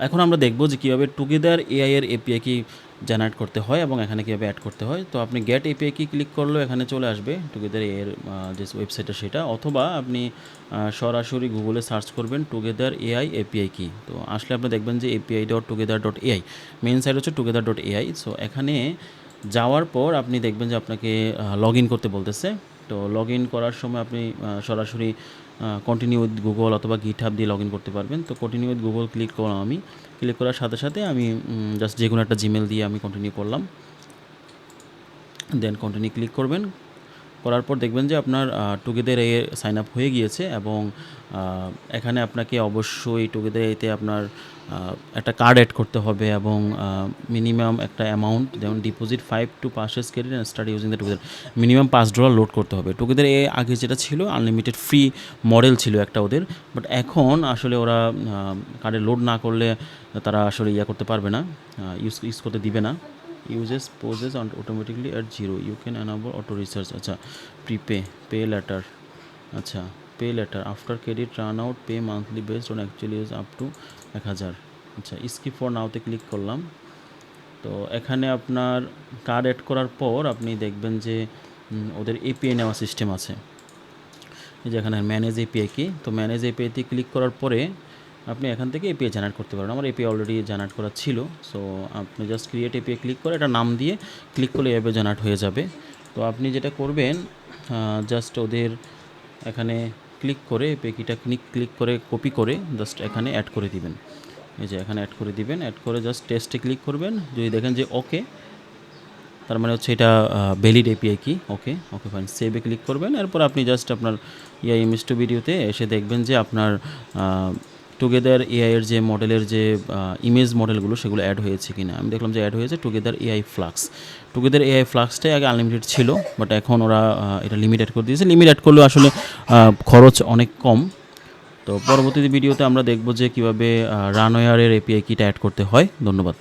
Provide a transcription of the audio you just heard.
এখন আমরা দেখব যে কীভাবে টুগেদার এআই এর এপিআই কি জেনারেট করতে হয় এবং এখানে কীভাবে অ্যাড করতে হয়। তো আপনি গেট এপিআই কি ক্লিক করলেও এখানে চলে আসবে টুগেদার এআই এর যে ওয়েবসাইটটা সেটা, অথবা আপনি সরাসরি গুগলে সার্চ করবেন টুগেদার এআই এপিআই কি। তো আসলে আপনি দেখবেন যে api.together.ai মেইন সাইট হচ্ছে together.ai। সো এখানে যাওয়ার পর আপনি দেখবেন যে আপনাকে লগ ইন করতে বলতেছে। তো লগ ইন করার সময় আপনি সরাসরি কন্টিনিউ উইথ গুগল অথবা গিটহাব দিয়ে লগ ইন করতে পারবেন। তো কন্টিনিউ উইথ গুগল ক্লিক করলাম আমি। ক্লিক করার সাথে সাথে আমি জাস্ট যে কোনো একটা জিমেল দিয়ে আমি কন্টিনিউ করলাম। দেন কন্টিনিউ ক্লিক করবেন। করার পর দেখবেন যে আপনার টুগেদার এ সাইন আপ হয়ে গিয়েছে এবং এখানে আপনাকে অবশ্যই টুগেদার এতে আপনার একটা কার্ড অ্যাড করতে হবে এবং মিনিমাম একটা অ্যামাউন্ট, যেমন deposit 5 to purchase credit and start using the together, minimum $5 load করতে হবে। টুগেদার এ আগে যেটা ছিল আনলিমিটেড ফ্রি মডেল ছিল একটা ওদের, বাট এখন আসলে ওরা কার্ডে লোড না করলে তারা আসলে করতে পারবে না, ইউজ করতে দিবে না। uses poses automatically at 0, you can enable auto research। আচ্ছা, পে লেটার, আচ্ছা pay letter after credit run out, pay monthly based on actually use up to 1000। আচ্ছা, স্কিপ ফর নাওতে ক্লিক করলাম। তো এখানে আপনার কার্ড অ্যাড করার পর আপনি দেখবেন যে ওদের এপিআই নেওয়া সিস্টেম আছে, এই যে এখানে ম্যানেজ এপিআই কি। তো ম্যানেজ এপিআইতে ক্লিক করার পরে আপনি এখান থেকে এপিআই জেনারেট করতে পারেন। আমার এপিআই অলরেডি জেনারেট করা ছিল, সো আপনি জাস্ট ক্রিয়েট এপিআই ক্লিক করে এটা নাম দিয়ে ক্লিক করলে এভাবে জেনারেট হয়ে যাবে। তো আপনি যেটা করবেন জাস্ট ওদের এখানে ক্লিক করে এপিআইটা ক্লিক করে কপি করে জাস্ট এখানে অ্যাড করে দিবেন। এই যে এখানে অ্যাড করে দিবেন, অ্যাড করে জাস্ট টেস্টে ক্লিক করবেন। যদি দেখেন যে ওকে, তার মানে হচ্ছে এটা ভ্যালিড এপিআই কি। ওকে ফাইন, সেভে ক্লিক করবেন। এরপর আপনি জাস্ট আপনার ইমেজ টু ভিডিওতে এসে দেখবেন যে আপনার টুগেদার এআই এর যে মডেলের যে ইমেজ মডেলগুলো সেগুলো অ্যাড হয়েছে কিনা। আমি দেখলাম যে অ্যাড হয়েছে Together AI Flux. Together AI ফ্লাক্সটাই আগে আনলিমিটেড ছিল, বাট এখন ওরা এটা লিমিটেড করে দিয়েছে। লিমিটেড করলেও আসলে খরচ অনেক কম। তো পরবর্তী ভিডিওতে আমরা দেখব যে কীভাবে রানওয়্যারের এপিআই কিটা অ্যাড করতে হয়। ধন্যবাদ।